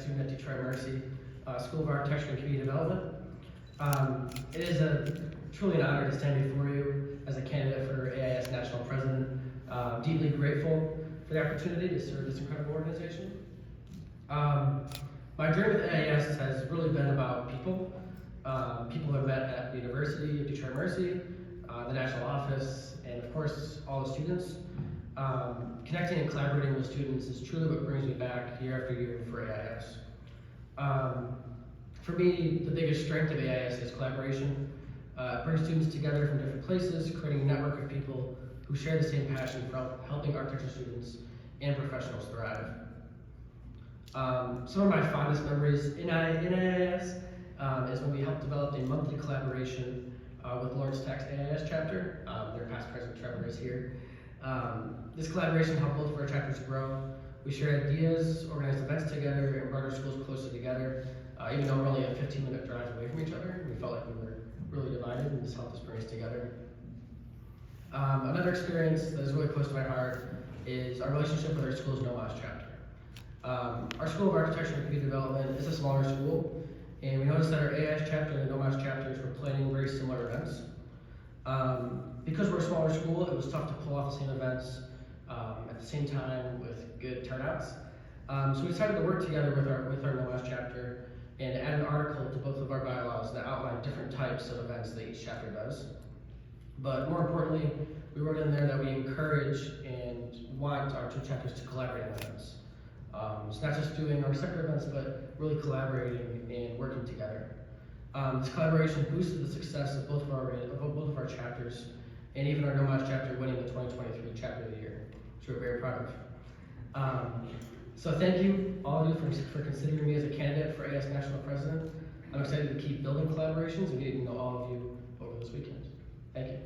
student at Detroit Mercy School of Architecture and Community Development. It is truly an honor to stand before you as a candidate for AIS National President. Deeply grateful for the opportunity to serve this incredible organization. My journey with AIS has really been about people. People I've met at the University of Detroit Mercy, the national office, and of course, all the students. Connecting and collaborating with students is truly what brings me back year after year for AIS. For me, the biggest strength of AIS is collaboration. It brings students together from different places, creating a network of people who share the same passion for helping architecture students and professionals thrive. Some of my fondest memories in AIS is when we helped develop a monthly collaboration with Lawrence Tech's AIS chapter. Their past president Trevor is here. This collaboration helped both of our chapters grow. We shared ideas, organized events together, and brought our schools closer together. Even though we're only a 15-minute drive away from each other, we felt like we were really divided, and this helped us bring us together. Another experience that is really close to my heart is our relationship with our school's NOMAS chapter. Our School of Architecture and Community Development is a smaller school, and we noticed that our AIS chapter and the NOMAS chapters were planning very similar events. Because we're a smaller school, it was tough to pull off the same events at the same time with good turnouts. So we decided to work together with our NOMAS chapter and add an article to both of our bylaws that outline different types of events that each chapter does. But more importantly, we wrote in there that we encourage and want our two chapters to collaborate on events. It's not just doing our separate events, but really collaborating and working together. This collaboration boosted the success of both of our chapters, and even our NOMAS chapter winning the 2023 Chapter of the Year, which we're very proud of. So thank you, all of you, for considering me as a candidate for AIS National President. I'm excited to keep building collaborations and getting to know all of you over this weekend. Thank you.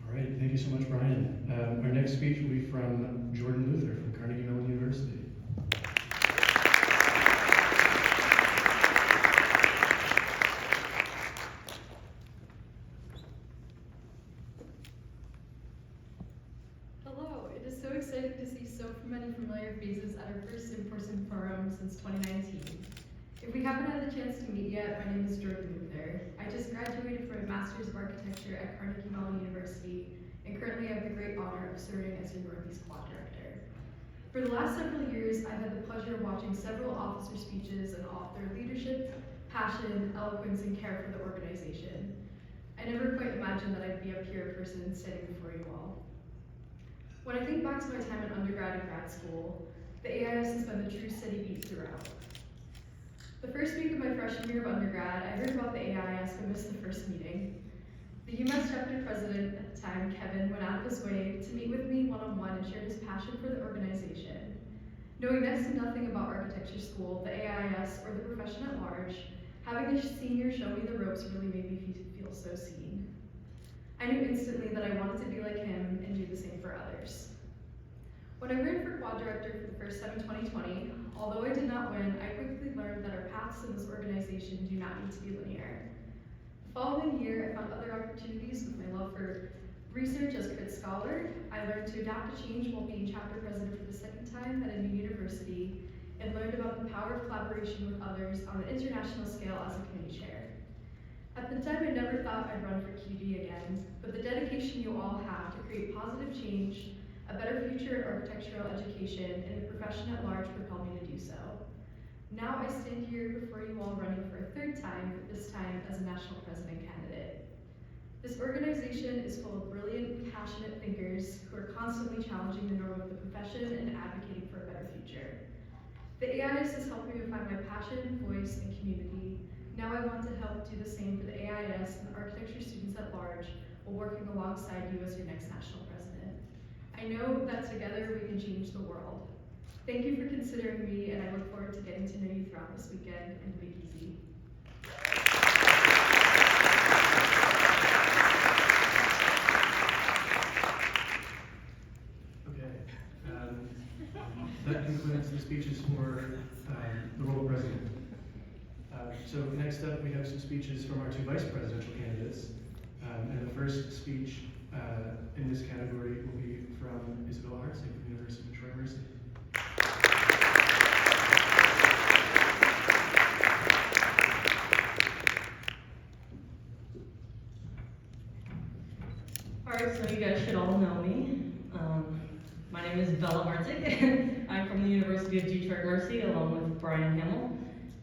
All right, thank you so much, Brian. Our next speech will be from Jordan Luther from Carnegie Mellon University. Hello, it is so exciting to see so many familiar faces at our first in-person forum since 2019. If we haven't had a chance to meet yet, my name is Jordan Luther. I just graduated from a Master's of Architecture at Carnegie Mellon University, and currently I have the great honor of serving as your Northeast Quad Director. For the last several years, I've had the pleasure of watching several officer speeches and all their leadership, passion, eloquence, and care for the organization. I never quite imagined that I'd be up here in person standing before you all. When I think back to my time in undergrad and grad school, the AIS has been the true city beat throughout. The first week of my freshman year of undergrad, I heard about the AIS but missed the first meeting. The UMass chapter president at the time, Kevin, went out of his way to meet with me one-on-one and share his passion for the organization. Knowing next to nothing about architecture school, the AIS, or the profession at large, having a senior show me the ropes really made me feel so seen. I knew instantly that I wanted to be like him and do the same for others. When I ran for quad director for the first time in 2020, although I did not win, I quickly learned that our paths in this organization do not need to be linear. The following year, I found other opportunities with my love for research as a crit scholar. I learned to adapt to change while being chapter president for the second time at a new university, and learned about the power of collaboration with others on an international scale as a committee chair. At the time, I never thought I'd run for QD again, but the dedication you all have to create positive change, a better future in architectural education, and the profession at large propelled me to do so. Now I stand here before you all running for a third time, but this time as a national president candidate. This organization is full of brilliant, passionate thinkers who are constantly challenging the norm of the profession and advocating for a better future. The AIS has helped me to find my passion, voice, and community. Now I want to help do the same for the AIS and the architecture students at large while working alongside you as your next national president. I know that together we can change the world. Thank you for considering me, and I look forward to getting to know you throughout this weekend and Big Easy. That concludes the speeches for the role of president. So next up, we have some speeches from our two vice presidential candidates. And the first speech in this category will be from Isabella Hartzig from the University of Detroit Mercy. Alright, so you guys should all know me. My name is Bella Hartzig. I'm from the University of Detroit Mercy along with Brian Hamill.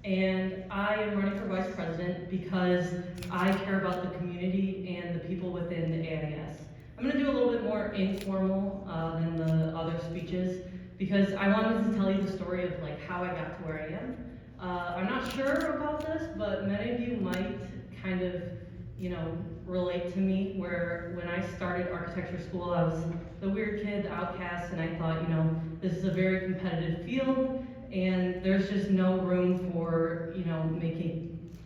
And I am running for vice president because I care about the community and the people within the AIS. I'm gonna do a little bit more informal than the other speeches because I wanted to tell you the story of like how I got to where I am. I'm not sure about this, but many of you might kind of, relate to me, where when I started architecture school, I was the weird kid, the outcast, and I thought, this is a very competitive field, and there's just no room for,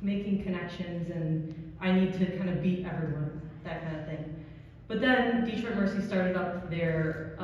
making connections, and I need to kind of beat everyone, that kind of thing. But then Detroit Mercy started up their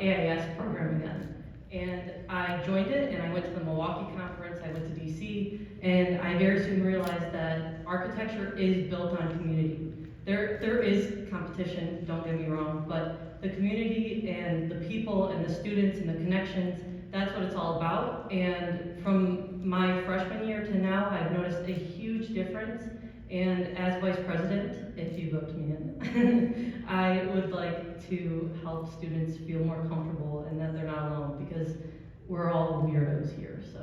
AIS program again. And I joined it, and I went to the Milwaukee conference, I went to DC, and I very soon realized that architecture is built on community. There is competition, don't get me wrong, but the community and the people and the students and the connections, that's what it's all about. And from my freshman year to now, I've noticed a huge difference. And as vice president, if you vote me in, I would like to help students feel more comfortable and that they're not alone, because we're all weirdos here, so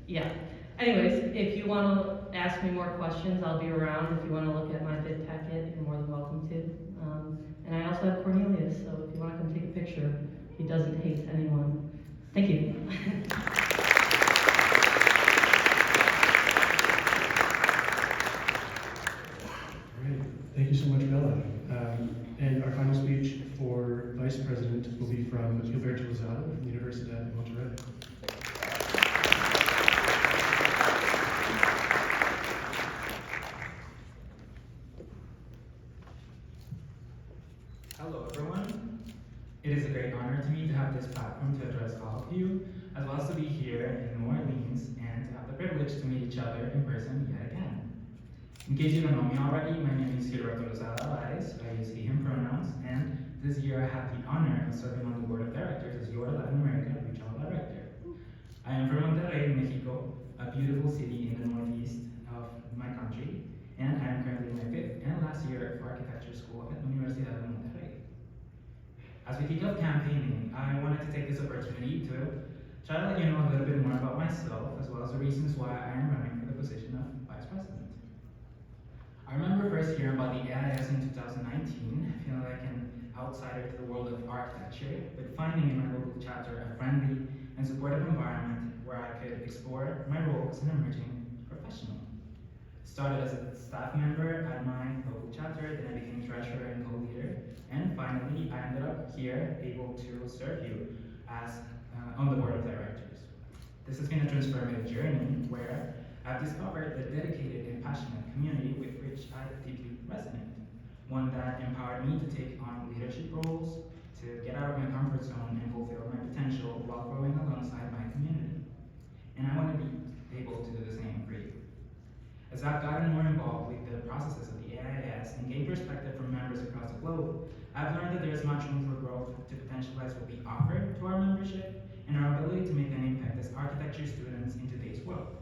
yeah. Anyways, if you want to ask me more questions, I'll be around. If you want to look at my bid packet, you're more than welcome to. And I also have Cornelius, so if you want to come take a picture, he doesn't hate anyone. Thank you. Thank you so much, Bella. And our final speech for Vice President will be from Gilberto Lozada from the Universidad de Monterrey. Hello, everyone. It is a great honor to me to have this platform to address all of you, as well as to be here in New Orleans and to have the privilege to meet each other in person yet again. In case you don't know me already, my name is Gilberto Lozada Alares. I use he/him pronouns, and this year I have the honor of serving on the board of directors as your Latin America Regional Director. I am from Monterrey, Mexico, a beautiful city in the northeast of my country, and I am currently in my 5th and last year of architecture school at Universidad de Monterrey. As we kick off campaigning, I wanted to take this opportunity to try to let you know a little bit more about myself, as well as the reasons why I am running for the position of Vice President. I remember first hearing about the AIS in 2019, feeling like an outsider to the world of architecture, but finding in my local chapter a friendly and supportive environment where I could explore my role as an emerging professional. Started as a staff member at my local chapter, then I became treasurer and co-leader, and finally I ended up here able to serve you as on the board of directors. This has been a transformative journey where I've discovered a dedicated and passionate community with which I deeply resonate. One that empowered me to take on leadership roles, to get out of my comfort zone and fulfill my potential while growing alongside my community. And I want to be able to do the same for you. As I've gotten more involved with the processes of the AIS and gained perspective from members across the globe, I've learned that there is much room for growth to potentialize what we offer to our membership and our ability to make an impact as architecture students in today's world.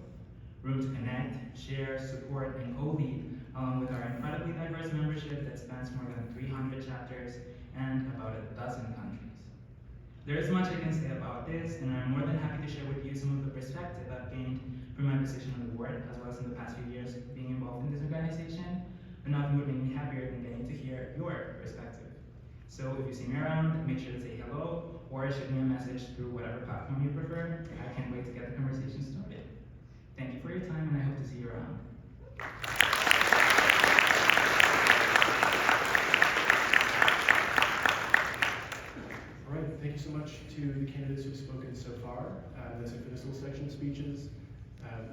Room to connect, share, support, and co-lead, along with our incredibly diverse membership that spans more than 300 chapters and about a dozen countries. There is much I can say about this, and I'm more than happy to share with you some of the perspective I've gained from my position on the board, as well as in the past few years being involved in this organization, but nothing would make me happier than getting to hear your perspective. So if you see me around, make sure to say hello, or shoot me a message through whatever platform you prefer. I can't wait to get the conversation started. Thank you for your time, and I hope to see you around. All right, thank you so much to the candidates who have spoken so far. That's it for this little section of speeches.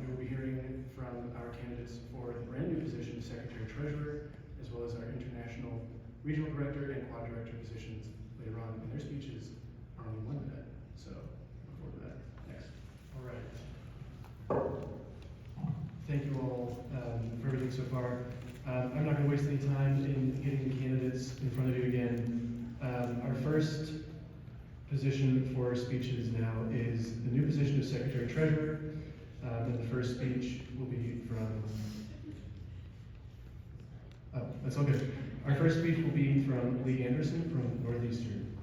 We will be hearing from our candidates for the brand new position of Secretary Treasurer, as well as our International Regional Director and Quad Director positions later on, and their speeches are only 1 minute. So look forward to that. Next. All right. Thank you all for everything so far. I'm not going to waste any time in getting the candidates in front of you again. Our first position for speeches now is the new position of Secretary Treasurer. And the first speech will be from, oh, that's all good. Our first speech will be from Lee Anderson from Northeastern.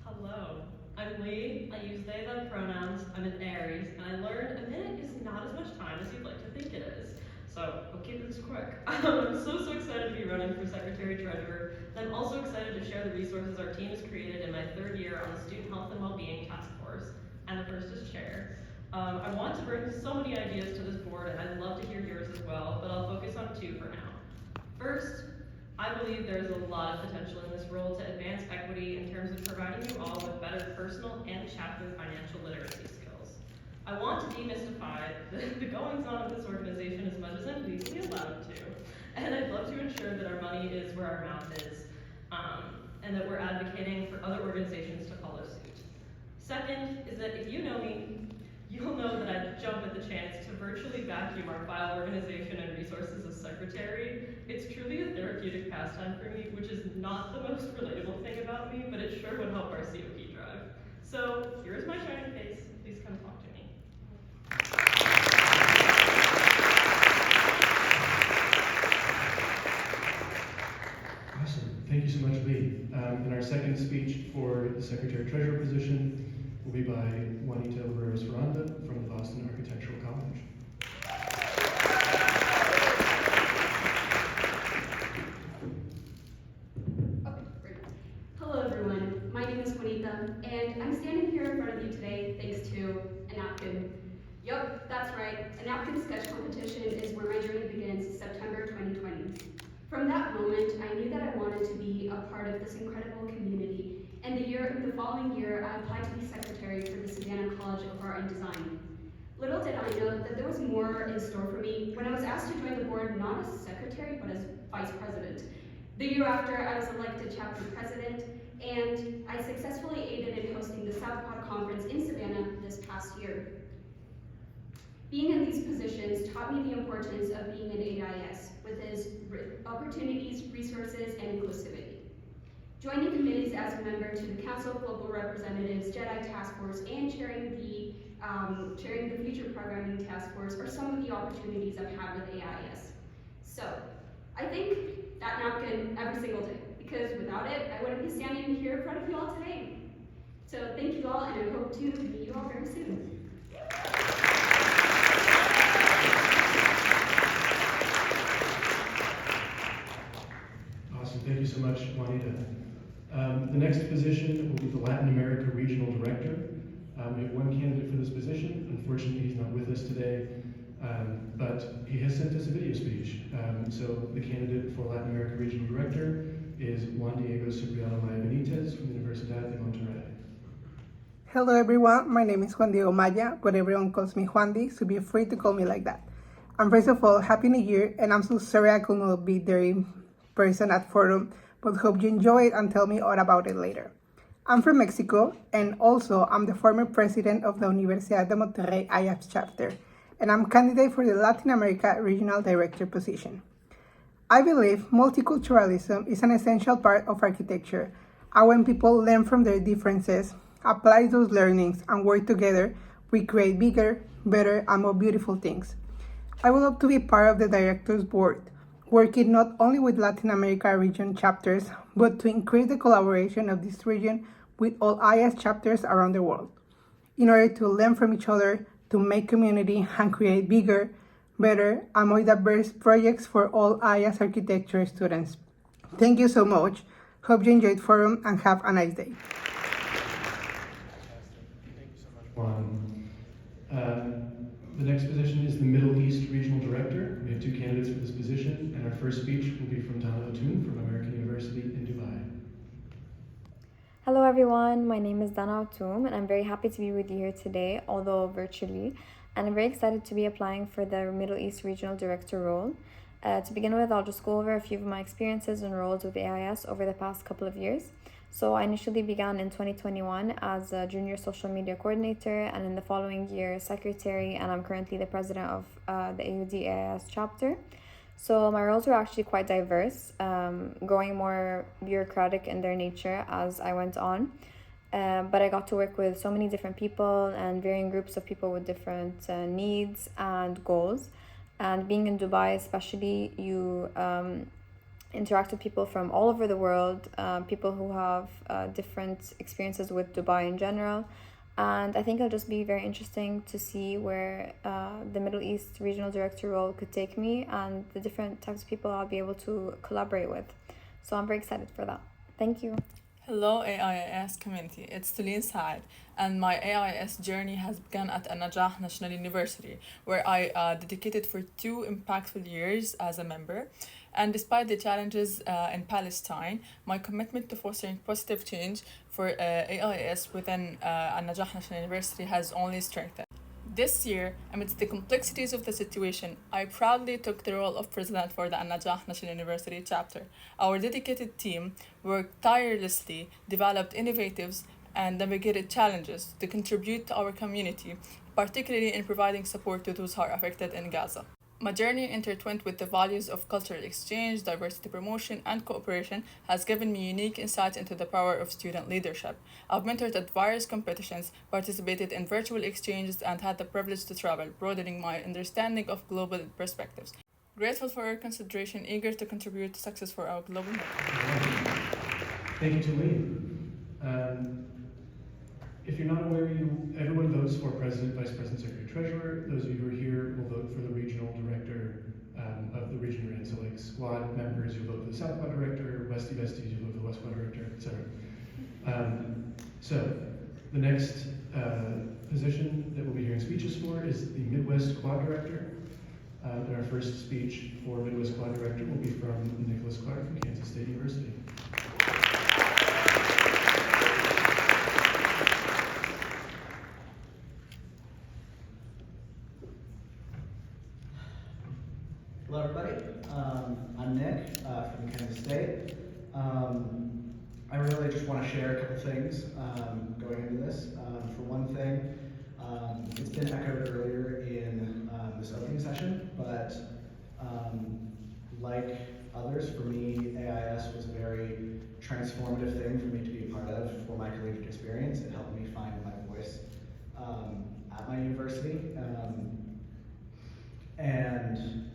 Hello, I'm Lee. I use they, them pronouns. I'm an Aries, and I learned a minute is not as much time as you'd like to think it is. So I'll keep this quick. I'm so excited to be running for Secretary Treasurer. And I'm also excited to share the resources our team has created in my third year on the Student Health and Wellbeing Task Force, and the first as chair. I want to bring so many ideas to this board, and I'd love to hear yours as well, but I'll focus on two for now. First, I believe there's a lot of potential in this role to advance equity in terms of providing you all with better personal and chapter financial literacy skills. I want to demystify the goings-on of this organization as much as I'm legally allowed to, and I'd love to ensure that our money is where our mouth is, and that we're advocating for other organizations to follow suit. Second is that if you know me, you'll know that I'd jump at the chance to virtually vacuum our file organization and resources as secretary. It's truly a therapeutic pastime for me, which is not the most relatable thing about me, but it sure would help our COP drive. So here's my shining face. Please come talk to me. Awesome. Thank you so much, Lee. And our second speech for the Secretary-Treasurer position will be by Juanita Rivera-Ferranda from the Boston Architectural College. Okay, great. Hello, everyone. My name is Juanita, and I'm standing here in front of you today thanks to a napkin. Yup, that's right. A napkin sketch competition is where my journey begins, September 2020. From that moment, I knew that I wanted to be a part of this incredible community. And the following year, I applied to be secretary for the Savannah College of Art and Design. Little did I know that there was more in store for me when I was asked to join the board not as secretary, but as vice president. The year after, I was elected chapter president, and I successfully aided in hosting the South Pod Conference in Savannah this past year. Being in these positions taught me the importance of being an AIS, with its opportunities, resources, and inclusivity. Joining committees as a member to the Council of Local Representatives, JEDI Task Force, and chairing the Future Programming Task Force are some of the opportunities I've had with AIS. So, I think that napkin every single day, because without it, I wouldn't be standing here in front of you all today. So thank you all, and I hope to meet you all very soon. Awesome. Thank you so much, Juanita. The next position will be the Latin America Regional Director. We have one candidate for this position. Unfortunately, he's not with us today, but he has sent us a video speech. So the candidate for Latin America Regional Director is Juan Diego Cipriano Maya Benitez from the Universidad de Monterrey. Hello everyone, my name is Juan Diego Maya, but everyone calls me Juan Di, so be free to call me like that. And first of all, Happy New Year, and I'm so sorry I could not be there in person at Forum, but hope you enjoy it and tell me all about it later. I'm from Mexico, and also I'm the former president of the Universidad de Monterrey IAPS chapter, and I'm candidate for the Latin America Regional Director position. I believe multiculturalism is an essential part of architecture, and when people learn from their differences, apply those learnings, and work together, we create bigger, better, and more beautiful things. I would love to be part of the Directors Board, working not only with Latin America region chapters, but to increase the collaboration of this region with all IAS chapters around the world, in order to learn from each other, to make community, and create bigger, better, and more diverse projects for all IAS architecture students. Thank you so much. Hope you enjoyed Forum and have a nice day. Juan. The next position is the Middle East Regional Director. We have two candidates for this position, and our first speech will be from Dana Otoon from American University in Dubai. Hello everyone, my name is Dana Otoom, and I'm very happy to be with you here today, although virtually, and I'm very excited to be applying for the Middle East Regional Director role. To begin with, I'll just go over a few of my experiences and roles with AIS over the past couple of years. So I initially began in 2021 as a junior social media coordinator, and in the following year, secretary, and I'm currently the president of the AUD AIS chapter. So my roles were actually quite diverse, growing more bureaucratic in their nature as I went on. But I got to work with so many different people and varying groups of people with different needs and goals. And being in Dubai, especially, you interact with people from all over the world, people who have different experiences with Dubai in general. And I think it'll just be very interesting to see where the Middle East regional director role could take me and the different types of people I'll be able to collaborate with. So I'm very excited for that. Thank you. Hello AIS community, it's Tulin Saad, and my AIS journey has begun at An-Najah National University, where I dedicated for 2 impactful years as a member. And despite the challenges in Palestine, my commitment to fostering positive change for AIS within An-Najah National University has only strengthened. This year, amidst the complexities of the situation, I proudly took the role of president for the An-Najah National University chapter. Our dedicated team worked tirelessly, developed innovatives, and navigated challenges to contribute to our community, particularly in providing support to those who are affected in Gaza. My journey, intertwined with the values of cultural exchange, diversity promotion, and cooperation, has given me unique insights into the power of student leadership. I've mentored at various competitions, participated in virtual exchanges, and had the privilege to travel, broadening my understanding of global perspectives. Grateful for your consideration, eager to contribute to success for our global network. Thank you, Tulin. If you're not aware, everyone votes for president, vice president, secretary, treasurer. Those of you who are here will vote for the regional director of the region you're in. So like squad members, you vote for the South Quad director, Westie Besties, you vote for the West Quad director, etc. So the next position that we'll be hearing speeches for is the Midwest Quad director. And our first speech for Midwest Quad director will be from Nicholas Clark from Kansas State University. Hello, everybody. I'm Nick from Kansas State. I really just want to share a couple things going into this. For one thing, it's been echoed earlier in this opening session, but like others, for me, AIS was a very transformative thing for me to be a part of for my collegiate experience. It helped me find my voice at my university. And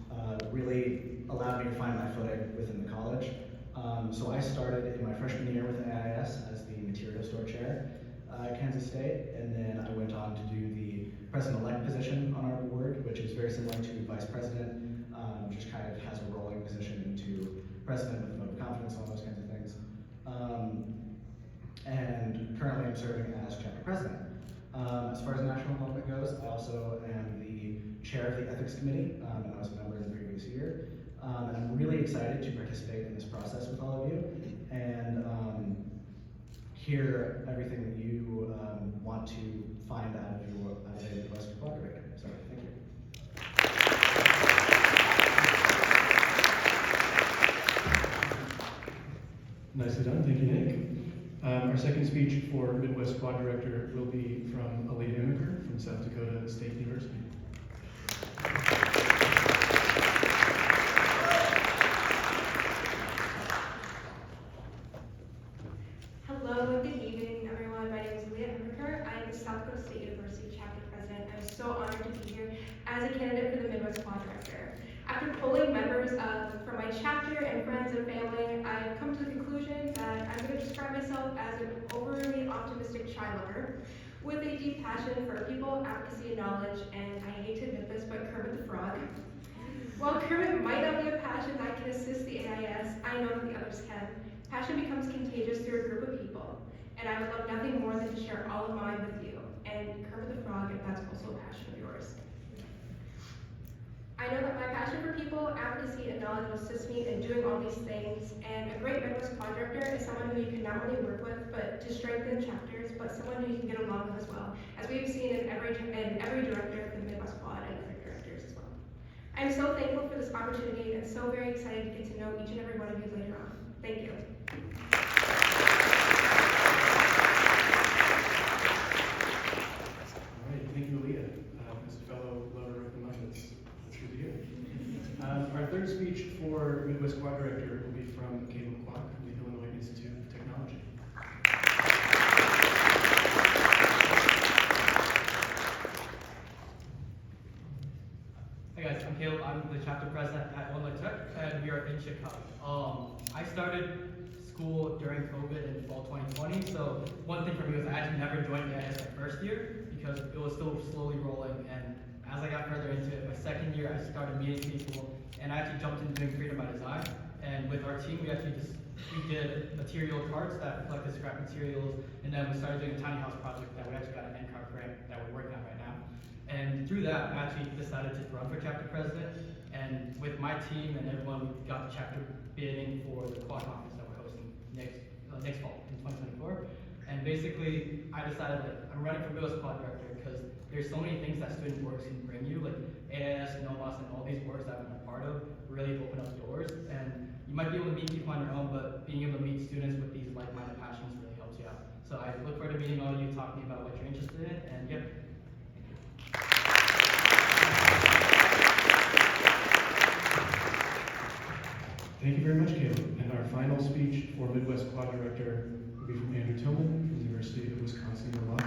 really allowed me to find my footing within the college. So I started in my freshman year with AIS as the material store chair at Kansas State, and then I went on to do the president-elect position on our board, which is very similar to vice president, just kind of has a rolling position into president with a vote of confidence, all those kinds of things. And currently I'm serving as chapter president. As far as national involvement goes, I also am the chair of the ethics committee, and I was a member in the previous year. And I'm really excited to participate in this process with all of you and hear everything that you want to find out of a Midwest Quad director. So thank you. Nicely done, thank you, Nick. Our second speech for Midwest Quad Director will be from Alita Imiker from South Dakota State University. Hello, good evening, everyone. My name is Alita Imiker. I am the South Dakota State University chapter president. I'm so honored to be here as a candidate for the Midwest Quad Director. After polling members from my chapter and friends and family, I've come to the conclusion that I'm going to describe myself as an overly optimistic child lover with a deep passion for people, advocacy, and knowledge, and I hate to admit this, but Kermit the Frog. While Kermit might not be a passion that can assist the AIS, I know that the others can. Passion becomes contagious through a group of people, and I would love nothing more than to share all of mine with you. And Kermit the Frog, if that's also a passion of yours. I know that my passion for people, advocacy, and knowledge will assist me in doing all these things, and a great Midwest Quad Director is someone who you can not only work with, but to strengthen chapters, but someone who you can get along with as well, as we've seen in every director for the Midwest Quad and other directors as well. I'm so thankful for this opportunity and so very excited to get to know each and every one of you later on. Thank you. our third speech for Midwest Quad Director will be from Caleb Kwok from the Illinois Institute of Technology. Hey guys, I'm Caleb. I'm the chapter president at Illinois Tech, and we are in Chicago. I started school during COVID in fall 2020, so one thing for me was I actually never joined AIS my first year because it was still slowly rolling, and as I got further into it, my second year I started meeting people, and I actually jumped into doing freedom by design, and with our team we did material carts that collected scrap materials, and then we started doing a tiny house project that we actually got an NCART grant that we're working on right now. And through that, I actually decided to run for chapter president, and with my team and everyone, we got the chapter bidding for the quad conference that we're hosting next fall in 2024. And basically, I decided I'm running for Midwest Quad Director because there's so many things that student works can bring you, like AIS, NOMAS, and all these works that I've been a part of really open up doors. And you might be able to meet people on your own, but being able to meet students with these like-minded passions really helps you out. So I look forward to meeting all of you, talking about what you're interested in, and yeah. Thank you very much, Caleb. And our final speech for Midwest Quad Director will be from Andrew Tillman from the University of Wisconsin-Milwaukee.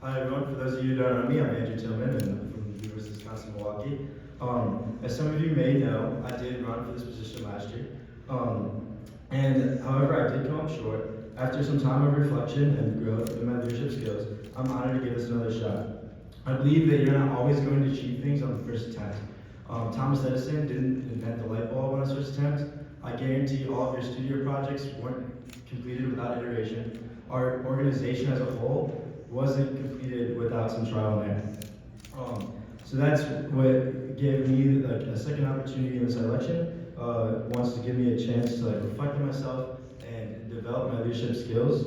Hi everyone, for those of you who don't know me, I'm Andrew Tillman and I'm from the University of Wisconsin-Milwaukee. As some of you may know, I did run for this position last year. And however, I did come up short. After some time of reflection and growth in my leadership skills, I'm honored to give this another shot. I believe that you're not always going to achieve things on the first attempt. Thomas Edison didn't invent the light bulb on his first attempt. I guarantee all of your studio projects weren't completed without iteration. Our organization as a whole wasn't completed without some trial and error. So that's what gave me a second opportunity in this election. Wants to give me a chance to reflect on myself and develop my leadership skills,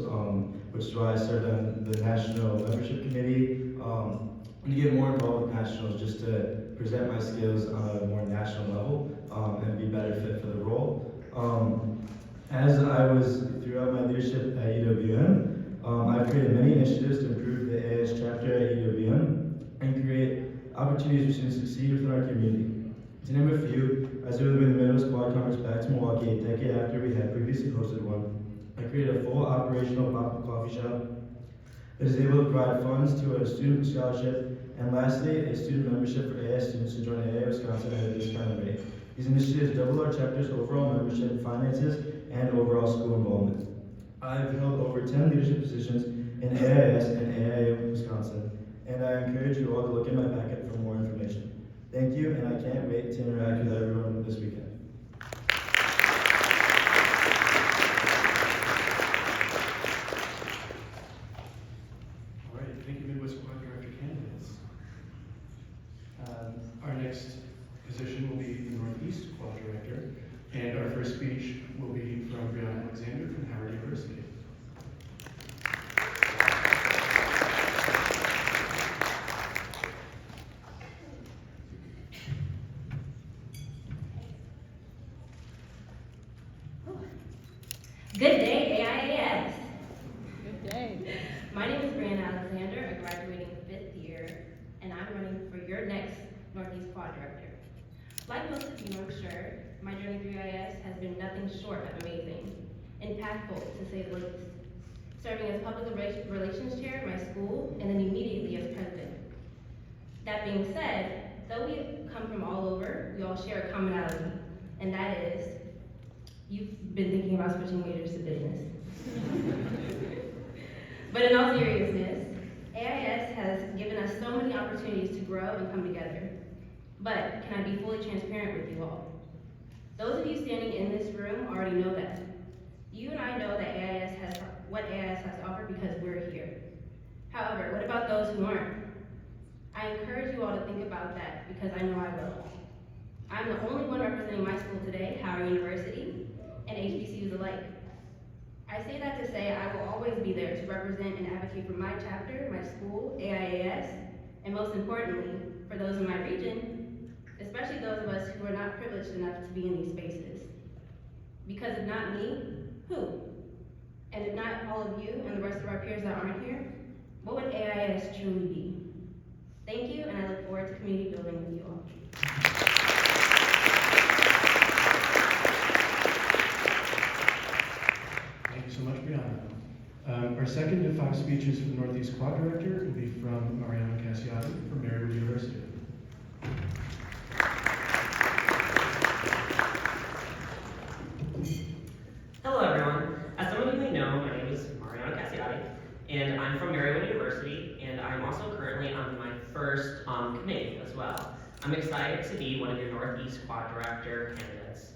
which is why I served on the National Membership Committee, and to get more involved with nationals just to present my skills on a more national level and be better fit for the role. As I was throughout my leadership at UWM, I've created many initiatives to improve the AIS chapter at UWM and create opportunities for students to succeed within our community. To name a few, as we bring the Midwest Quad Conference back to Milwaukee a decade after we had previously hosted one, I created a full operational pop-up coffee shop that is able to provide funds to a student scholarship, and lastly, a student membership for AIS students to join AA Wisconsin at a discounted rate. These initiatives double our chapter's overall membership, finances, and overall school involvement. I've held over 10 leadership positions in AIS and AIA Wisconsin, and I encourage you all to look in my packet for more information. Thank you, and I can't wait to interact with everyone this weekend. All right, thank you, Midwest Quad Director candidates. Our next position will be the Northeast Quad Director, and our first speech will be from Brianna Alexander from Howard University. Good day, AIAS. Good day. My name is Brianna Alexander, a graduating 5th year, and I'm running for your next Northeast Quad Director. Like most of you, I'm sure, my journey through AIS has been nothing short of amazing, impactful to say the least. Serving as public relations chair at my school, and then immediately as president. That being said, though we come from all over, we all share a commonality, and that is you've been thinking about switching majors to business. But in all seriousness, AIS has given us so many opportunities to grow and come together. But can I be fully transparent with you all? Those of you standing in this room already know that. You and I know that what AIS has to offer because we're here. However, what about those who aren't? I encourage you all to think about that because I know I will. I'm the only one representing my school today, Howard University, and HBCUs alike. I say that to say I will always be there to represent and advocate for my chapter, my school, AIAS, and most importantly, for those in my region, especially those of us who are not privileged enough to be in these spaces. Because if not me, who? And if not all of you and the rest of our peers that aren't here, what would AIS truly be? Thank you, and I look forward to community building with you all. Thank you so much, Brianna. Our second of 5 speeches for the Northeast Quad Director will be from Mariano Cassiati from Marywood University. Hello everyone. As some of you may know, my name is Mariano Cassiati, and I'm from Marywood University, and I'm also currently on my first committee as well. I'm excited to be one of your Northeast Quad Director candidates.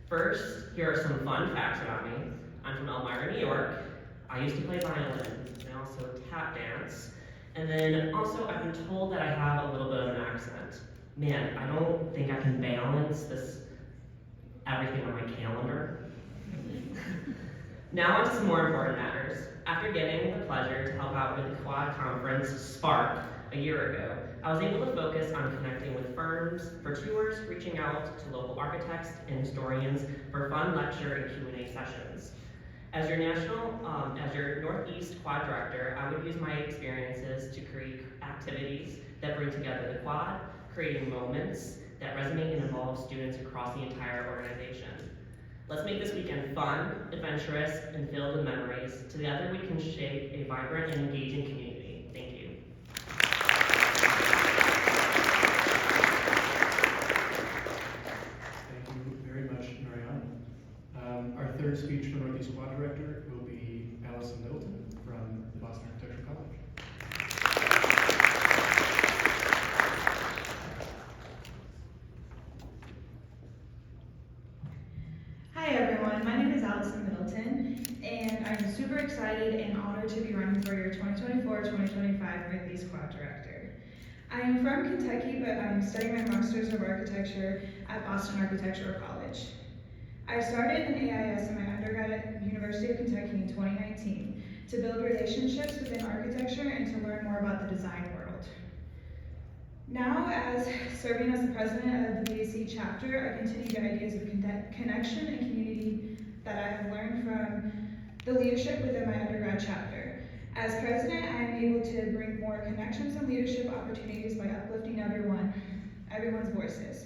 First, here are some fun facts about me. I'm from Elmira, New York. I used to play violin, and I also tap dance. And then also I've been told that I have a little bit of an accent. Man, I don't think I can balance this everything on my calendar. Now on to some more important matters. After getting the pleasure to help out with the Quad Conference Spark a year ago, I was able to focus on connecting with firms for tours, reaching out to local architects and historians for fun lecture and Q&A sessions. As your Northeast Quad Director, I would use my experiences to create activities that bring together the Quad, creating moments that resonate and involve students across the entire organization. Let's make this weekend fun, adventurous, and filled with memories. Together we can shape a vibrant and engaging community. Thank you. Thank you very much, Mariana. Our third speech for Northeast Quad Director will be Allison Middleton from the Boston Architectural College. Hi everyone, my name is Allison Middleton, and I'm super excited and honored to be running for your 2024-2025 Northeast Quad Director. I am from Kentucky, but I'm studying my Master's of Architecture at Boston Architectural College. I started in AIS in my undergrad at the University of Kentucky in 2019 to build relationships within architecture and to learn more about the design world. Now, as serving as the president of the BAC chapter, I continue the ideas of connection and community that I have learned from the leadership within my undergrad chapter. As president, I am able to bring more connections and leadership opportunities by uplifting everyone's voices.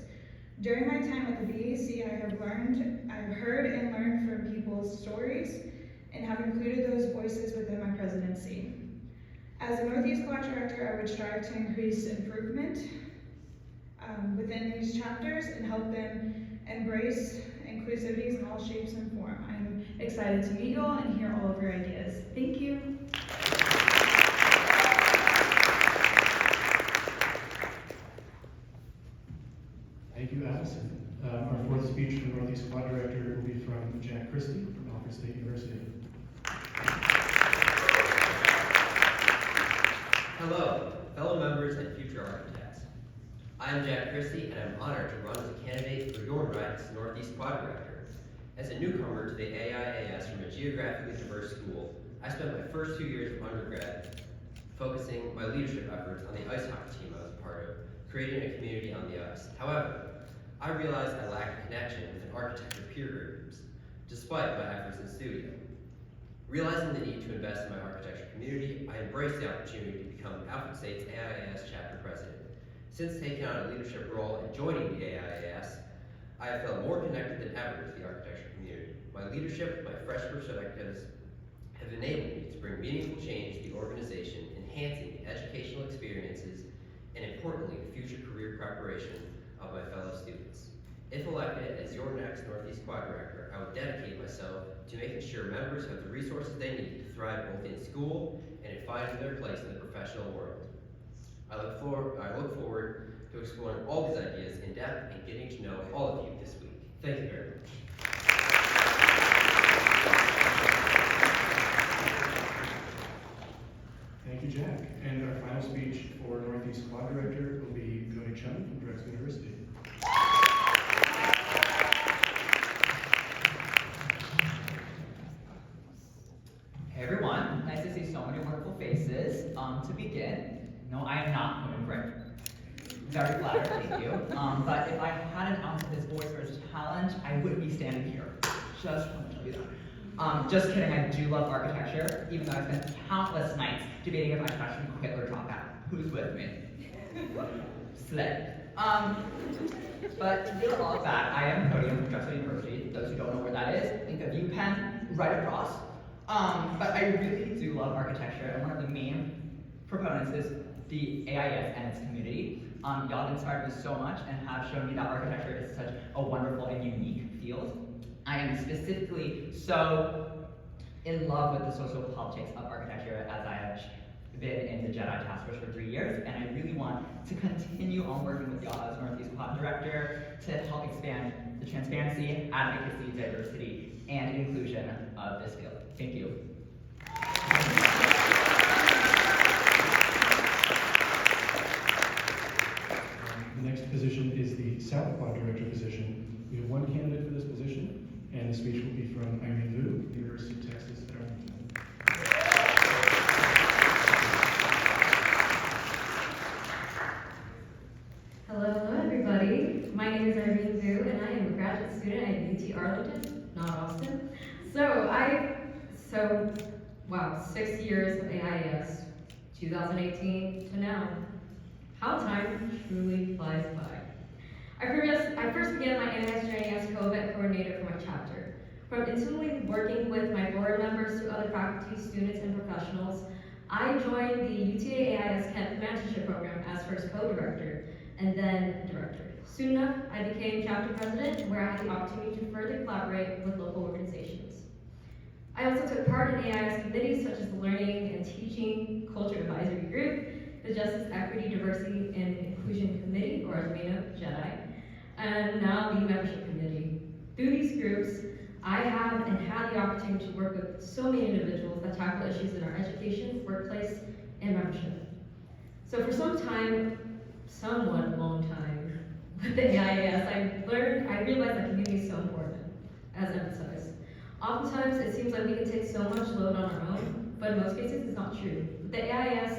During my time at the BAC, I have heard and learned from people's stories and have included those voices within my presidency. As a Northeast Quad Director, I would strive to increase improvement within these chapters and help them embrace inclusivities in all shapes and form. I'm excited to meet you all and hear all of your ideas. Thank you. Thank you, Allison. Our fourth speech for Northeast Quad Director will be from Jack Christie from Alfred State University. Hello, fellow members and future architects. I am Jack Christie, and I'm honored to run as a candidate for your next Northeast Quad Director. As a newcomer to the AIAS from a geographically diverse school, I spent my first 2 years of undergrad focusing my leadership efforts on the ice hockey team I was a part of, creating a community on the ice. However, I realized I lacked a connection with architecture peer groups, despite my efforts in studio. Realizing the need to invest in my architecture community, I embraced the opportunity to become Alfred State's AIAS chapter president. Since taking on a leadership role and joining the AIAS, I have felt more connected than ever to the architecture community. My leadership with my fresh perspectives have enabled me to bring meaningful change to the organization, enhancing the educational experiences and, importantly, the future career preparation of my fellow students. If elected as your next Northeast Quad Director, I will dedicate myself to making sure members have the resources they need to thrive both in school and in finding their place in the professional world. I look forward to exploring all these ideas in depth and getting to know all of you this week. Thank you very much. Thank you, Jack. And our final speech for Northeast Quad Director will be Cody Chung from Drexel University. Hey everyone, nice to see so many wonderful faces. To begin, no, I am not Conan Brick. Very flattered, thank you. But if I hadn't answered this voice for this challenge, I wouldn't be standing here. Just want to tell you that. Just kidding, I do love architecture, even though I spent countless nights debating if I should actually quit or drop out. Who's with me? Slay. But to deal with all of that, I am Cody from Drexel University. Those who don't know where that is, think of UPenn right across. But I really do love architecture, and one of the main proponents is the AIS and its community. Y'all have inspired me so much and have shown me that architecture is such a wonderful and unique field. I am specifically so in love with the social politics of architecture, as I have been in the JEDI task force for 3 years, and I really want to continue on working with y'all as Northeast Quad Director to help expand the transparency, advocacy, diversity, and inclusion of this field. Thank you. The next position is the South Quad Director position. We have one candidate for this position, and the speech will be from Irene Vu, University of Texas at Arlington. Hello, everybody. My name is Irene Vu, and I am a graduate student at UT Arlington, not Austin. Wow, 6 years of AIS, 2018 to now. How time truly flies by. I first began my AIS journey as co-event coordinator for my chapter. From intimately working with my board members to other faculty, students, and professionals, I joined the UTA AIS Camp Mentorship Program as first co-director and then director. Soon enough, I became chapter president, where I had the opportunity to further collaborate with local organizations. I also took part in AIS committees such as the Learning and Teaching Culture Advisory Group, the Justice, Equity, Diversity, and Inclusion Committee, or as we know, JEDI, and now the Membership Committee. Through these groups, I have and had the opportunity to work with so many individuals that tackle issues in our education, workplace, and membership. So for some time, somewhat long time, with the AIS, I realized that community is so important, as emphasized. Oftentimes, it seems like we can take so much load on our own, but in most cases, it's not true. With the AIS,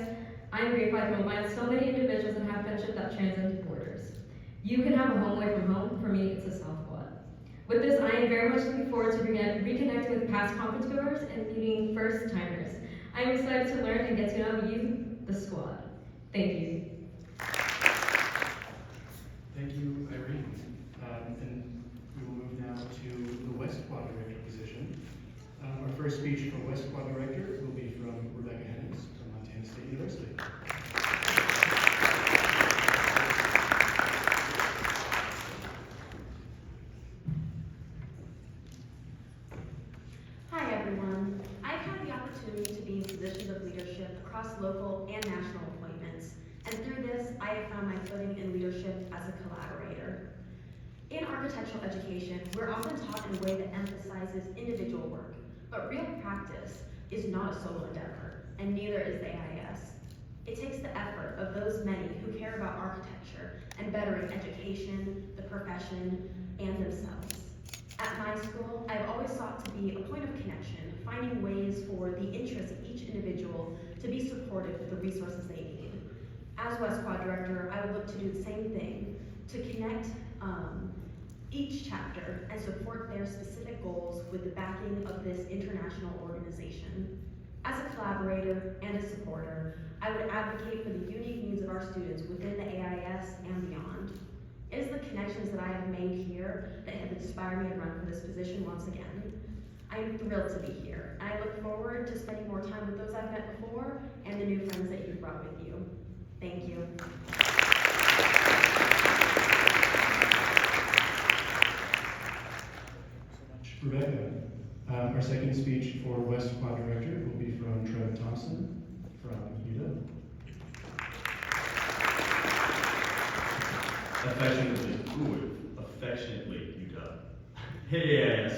I am grateful I can rely on so many individuals and have friendship that transcends borders. You can have a home away from home. For me, it's a South Quad. With this, I am very much looking forward to reconnecting with past conference goers and meeting first timers. I am excited to learn and get to know you, the squad. Thank you. Thank you, Irene. And we will move now to the West Quad Director position. Our first speech for West Quad Director will be from Rebecca Hennings from Montana State University. Hi everyone. I've had the opportunity to be in positions of leadership across local and national appointments, and through this, I have found my footing in leadership as a collaborator. In architectural education, we're often taught in a way that emphasizes individual work, but real practice is not a solo endeavor, and neither is the AIS. It takes the effort of those many who care about architecture and bettering education, the profession, and themselves. At my school, I've always sought to be a point of connection, finding ways for the interests of each individual to be supported with the resources they need. As West Quad Director, I would look to do the same thing, to connect each chapter and support their specific goals with the backing of this international organization. As a collaborator and a supporter, I would advocate for the unique needs of our students within the AIS and beyond. It is the connections that I have made here that have inspired me to run for this position once again. I am thrilled to be here, and I look forward to spending more time with those I've met before and the new friends that you've brought with you. Thank you. Rebecca. Our second speech for West Quad Director will be from Trevor Thompson from UW. Affectionately, UW. Hey AIS.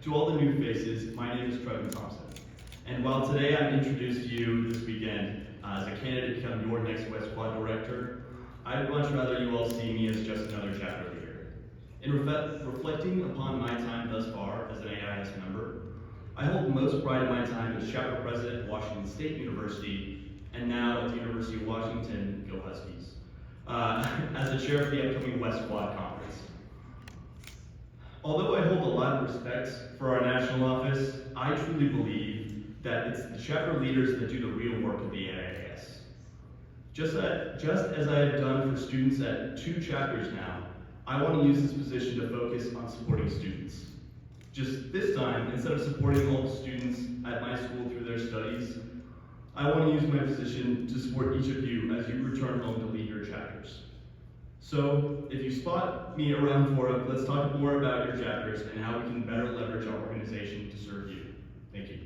To all the new faces, my name is Trevor Thompson. And while today I'm introduced to you this weekend as a candidate to become your next West Quad Director, I'd much rather you all see me as just another chapter leader. In reflecting upon my time thus far as an AIS member, I hold most pride in my time as chapter president at Washington State University, and now at the University of Washington, go Huskies, as the chair for the upcoming West Quad Conference. Although I hold a lot of respect for our national office, I truly believe that it's the chapter leaders that do the real work of the AIAS. Just as I have done for students at 2 chapters now, I want to use this position to focus on supporting students. Just this time, instead of supporting all the students at my school through their studies, I want to use my position to support each of you as you return home to lead your chapters. So, if you spot me around Fora, let's talk more about your chapters and how we can better leverage our organization to serve you. Thank you.